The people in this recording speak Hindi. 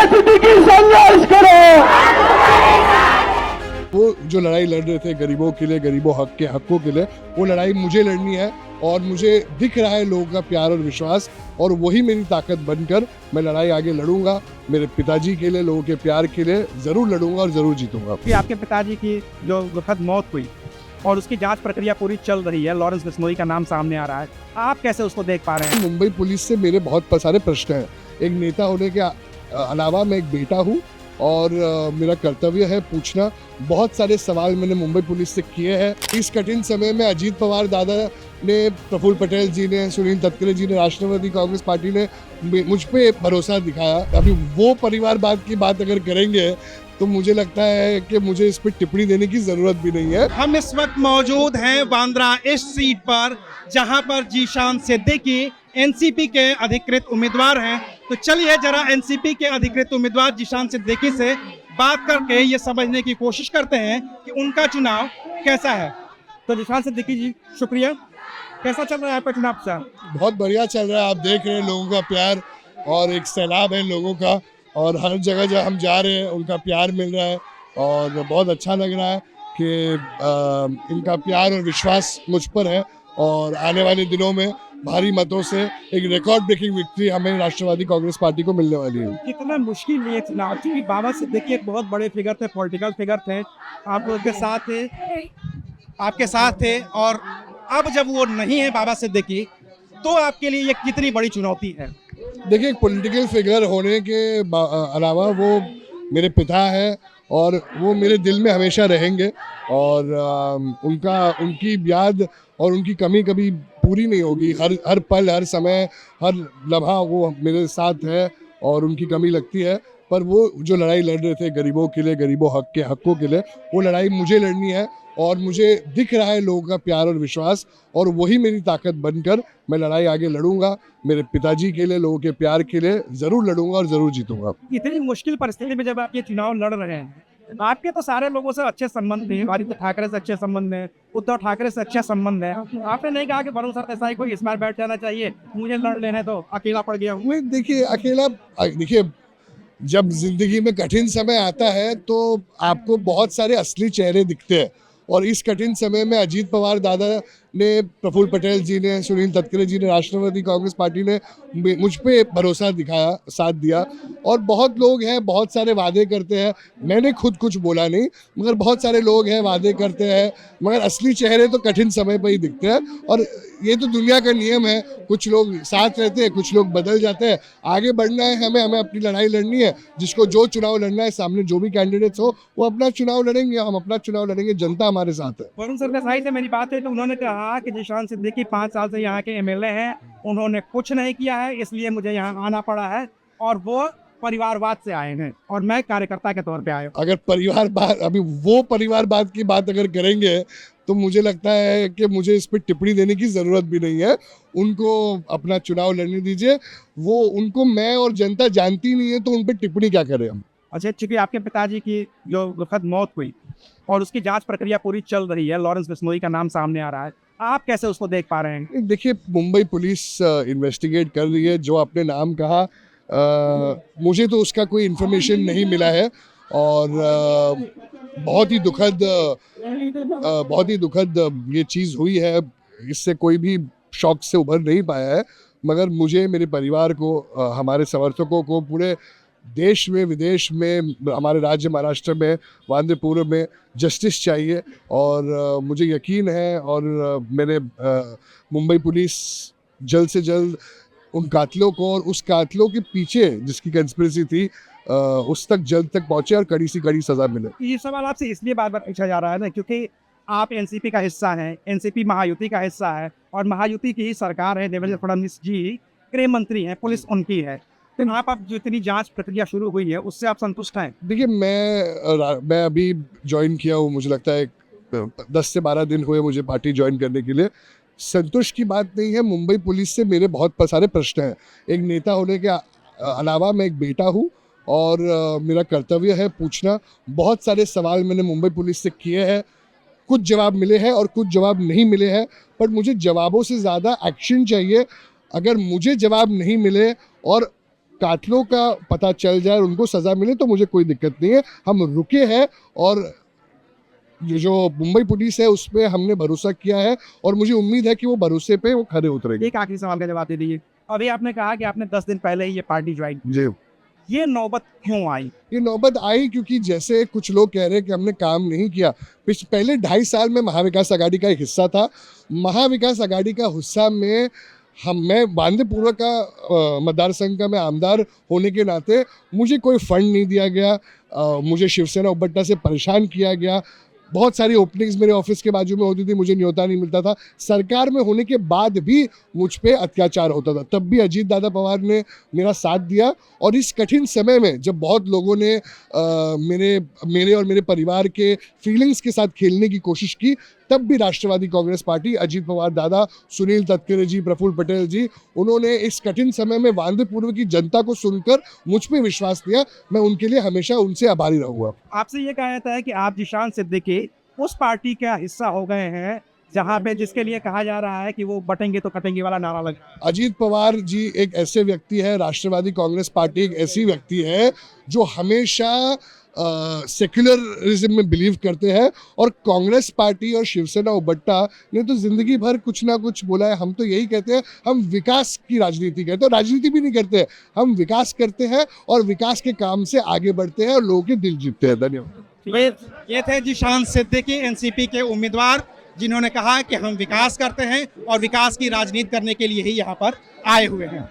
सिद्दीकी संघर्ष करो। वो जो लड़ाई लड़ रहे थे गरीबों के लिए, गरीबों के हकों के लिए, वो लड़ाई मुझे लड़नी है और मुझे दिख रहा है लोगों का प्यार और विश्वास, और वही मेरी ताकत बनकर मैं लड़ाई आगे लड़ूंगा। मेरे पिताजी के लिए, लोगों के प्यार के लिए जरूर लड़ूंगा और जरूर जीतूंगा। कि आपके पिताजी की जो दुखद मौत हुई और उसकी जांच प्रक्रिया पूरी चल रही है, लॉरेंस बिश्नोई का नाम सामने आ रहा है, आप कैसे उसको देख पा रहे हैं? मुंबई पुलिस से मेरे बहुत सारे प्रश्न हैं। एक नेता होने के अलावा मैं एक बेटा हूँ और मेरा कर्तव्य है पूछना। बहुत सारे सवाल मैंने मुंबई पुलिस से किए हैं। इस कठिन समय में अजीत पवार दादा ने, प्रफुल्ल पटेल जी ने, सुनील तटकरे जी ने, राष्ट्रवादी कांग्रेस पार्टी ने मुझ पे भरोसा दिखाया। अभी वो परिवारवाद की बात अगर करेंगे तो मुझे लगता है कि मुझे इस पर टिप्पणी देने की जरूरत भी नहीं है। हम इस वक्त मौजूद हैं बांद्रा ईस्ट सीट पर, जहां पर जीशान सिद्दीकी एनसीपी के अधिकृत उम्मीदवार हैं। तो चलिए जरा एनसीपी के अधिकृत उम्मीदवार जीशान सिद्दीकी से बात करके ये समझने की कोशिश करते हैं कि उनका चुनाव कैसा है। तो जीशान सिद्दीकी जी, शुक्रिया। कैसा चल रहा है आपका चुनाव साहब? बहुत बढ़िया चल रहा है। आप देख रहे हैं लोगों का प्यार और एक सैलाब है लोगों का, और हर जगह जब हम जा रहे हैं उनका प्यार मिल रहा है और बहुत अच्छा लग रहा है कि इनका प्यार और विश्वास मुझ पर है। और आने वाले दिनों में भारी मतों से एक रिकॉर्ड ब्रेकिंग विक्ट्री हमें राष्ट्रवादी कांग्रेस पार्टी को मिलने वाली है। कितना मुश्किल ये चुनाव, क्योंकि बाबा सिद्दीकी एक बहुत बड़े फिगर थे, पॉलिटिकल फिगर थे, आप उनके साथ थे, आपके साथ थे, और अब जब वो नहीं है बाबा सिद्दीकी, तो आपके लिए ये कितनी बड़ी चुनौती है? देखिए, एक पॉलिटिकल फिगर होने के अलावा वो मेरे पिता है और वो मेरे दिल में हमेशा रहेंगे, और उनकी याद और उनकी कमी कभी पूरी नहीं होगी। हर पल, हर समय, हर लम्हा वो मेरे साथ है और उनकी कमी लगती है। पर वो जो लड़ाई लड़ रहे थे गरीबों के लिए, गरीबों के हकों के लिए, वो लड़ाई मुझे लड़नी है और मुझे दिख रहा है लोगों का प्यार और विश्वास, और वही मेरी ताकत बनकर मैं लड़ाई आगे लड़ूंगा। मेरे पिताजी के लिए, लोगों के प्यार के लिए जरूर लड़ूंगा और जरूर जीतूंगा। इतनी मुश्किल परिस्थिति में जब आप ये चुनाव लड़ रहे हैं, आपके तो सारे लोगों से अच्छे संबंध हैं, आदित्य ठाकरे से अच्छे संबंध हैं, उद्धव ठाकरे से अच्छे संबंध है। आपने नहीं कहा कि वरुण सरदेसाई को इस बार बैठ जाना चाहिए, मुझे लड़ लेना है, तो अकेला पड़ गया हूँ? देखिए, देखिए, जब जिंदगी में कठिन समय आता है तो आपको बहुत सारे असली चेहरे दिखते हैं, और इस कठिन समय में अजीत पवार दादा ने, प्रफुल्ल पटेल जी ने, सुनील तटकरे जी ने, राष्ट्रवादी कांग्रेस पार्टी ने मुझ पे भरोसा दिखाया, साथ दिया। और बहुत लोग हैं, बहुत सारे वादे करते हैं। मैंने खुद कुछ बोला नहीं, मगर बहुत सारे लोग हैं, वादे करते हैं, मगर असली चेहरे तो कठिन समय पर ही दिखते हैं। और ये तो दुनिया का नियम है, कुछ लोग साथ रहते हैं, कुछ लोग बदल जाते हैं। आगे बढ़ना है हमें अपनी लड़ाई लड़नी है। जिसको जो चुनाव लड़ना है, सामने जो भी कैंडिडेट्स हो, वो अपना चुनाव लड़ेंगे, हम अपना चुनाव लड़ेंगे, जनता हमारे साथ है। वरुण सरदेसाई से मेरी बात है तो उन्होंने कहा कि जीशान सिद्दीकी 5 साल से यहाँ के एमएलए हैं, उन्होंने कुछ नहीं किया है, इसलिए मुझे यहाँ आना पड़ा है, और वो परिवारवाद से आए हैं और मैं कार्यकर्ता के तौर पे आया हूँ। अगर अभी वो परिवारवाद की बात अगर करेंगे तो मुझे लगता है कि मुझे इस पर टिप्पणी देने की ज़रूरत भी नहीं है। उनको अपना चुनाव लड़ने दीजिए। वो, उनको मैं और जनता जानती नहीं है, तो उन पर टिप्पणी क्या करें हम। अच्छा, चूंकि आपके पिताजी की जो दुखद मौत हुई और उसकी जांच प्रक्रिया पूरी चल रही है, लॉरेंस बिश्नोई का नाम सामने आ रहा है, आप कैसे उसको देख पा रहे हैं? देखिए, मुंबई पुलिस इन्वेस्टिगेट कर रही है। जो आपने नाम कहा, मुझे तो उसका कोई इन्फॉर्मेशन नहीं मिला है, और बहुत ही दुखद ये चीज़ हुई है। इससे कोई भी शौक से उभर नहीं पाया है, मगर मुझे, मेरे परिवार को, हमारे समर्थकों को पूरे देश में, विदेश में, हमारे राज्य महाराष्ट्र में, वांद्रपुर में जस्टिस चाहिए। और मुझे यकीन है, और मैंने मुंबई पुलिस जल्द से जल्द उन कातिलों को और उस कातिलों के पीछे जिसकी कंस्पिरेसी थी, उस तक जल्द तक पहुंचे और कड़ी से कड़ी सजा मिले। ये सवाल आपसे इसलिए बार बार पूछा जा रहा है ना, क्योंकि आप एनसीपी का हिस्सा हैं, एनसीपी महायुति का हिस्सा है, और महायुति की ही सरकार है, देवेंद्र फडणवीस जी गृह मंत्री हैं, पुलिस उनकी है। तो आप जितनी जांच प्रक्रिया शुरू हुई है उससे आप संतुष्ट हैं? देखिए, मैं अभी ज्वाइन किया हूँ, मुझे लगता है 10 से 12 दिन हुए मुझे पार्टी ज्वाइन करने के लिए। संतुष्ट की बात नहीं है। मुंबई पुलिस से मेरे बहुत सारे प्रश्न हैं। एक नेता होने के अलावा मैं एक बेटा हूँ और मेरा कर्तव्य है पूछना। बहुत सारे सवाल मैंने मुंबई पुलिस से किए हैं, कुछ जवाब मिले हैं और कुछ जवाब नहीं मिले हैं, पर मुझे जवाबों से ज़्यादा एक्शन चाहिए। अगर मुझे जवाब नहीं मिले और कातिलों का पता चल जाए और उनको सजा मिले तो मुझे कोई दिक्कत नहीं है। हम रुके हैं और ये जो मुंबई पुलिस है उस पर हमने भरोसा किया है और मुझे उम्मीद है कि वो भरोसे पे वो खरे उतरेंगे। एक आखिरी सवाल का जवाब दे दीजिए। अभी आपने कहा कि आपने 10 दिन पहले ही ये पार्टी ज्वाइन, जी, ये नौबत क्यों आई? ये नौबत आई क्योंकि जैसे कुछ लोग कह रहे हैं कि हमने काम नहीं किया। पहले 2.5 साल में महाविकास आघाड़ी का एक हिस्सा था। महाविकास आघाड़ी का हिस्सा में मैं बांदीपुरा का मतदार संघ का मैं आमदार होने के नाते मुझे कोई फंड नहीं दिया गया। मुझे शिवसेना उबट्टा से परेशान किया गया। बहुत सारी ओपनिंग्स मेरे ऑफिस के बाजू में होती थी, मुझे न्योता नहीं मिलता था। सरकार में होने के बाद भी मुझ पे अत्याचार होता था, तब भी अजीत दादा पवार ने मेरा साथ दिया। और इस कठिन समय में जब बहुत लोगों ने मेरे और मेरे परिवार के फीलिंग्स के साथ खेलने की कोशिश की, तब भी राष्ट्रवादी कांग्रेस पार्टी, अजीत पवार दादा, सुनील तटकरे जी, प्रफुल्ल पटेल जी, उन्होंने इस कठिन समय में बांदीपुर की जनता को सुनकर मुझ पे विश्वास दिया। मैं उनके लिए हमेशा उनसे आभारी रहूंगा। आपसे ये कहा जाता है कि आप जीशान सिद्दीकी उस पार्टी का हिस्सा हो गए हैं जहाँ पे जिसके लिए कहा जा रहा है कि वो बटेंगे तो कटेंगे वाला नारा लगा। अजीत पवार जी एक ऐसे व्यक्ति है, राष्ट्रवादी कांग्रेस पार्टी एक ऐसी व्यक्ति है जो हमेशा सेक्युलरिज्म में बिलीव करते हैं। और कांग्रेस पार्टी और शिवसेना उबट्टा ने तो जिंदगी भर कुछ ना कुछ बोला है। हम तो यही कहते हैं, हम विकास की राजनीति करते हैं। राजनीति भी नहीं करते, हम विकास करते हैं और विकास के काम से आगे बढ़ते हैं और लोगों के दिल जीतते हैं। धन्यवाद। ये थे जीशान सिद्दीकी, एनसीपी के उम्मीदवार, जिन्होंने कहा कि हम विकास करते हैं और विकास की राजनीति करने के लिए ही यहाँ पर आए हुए हैं।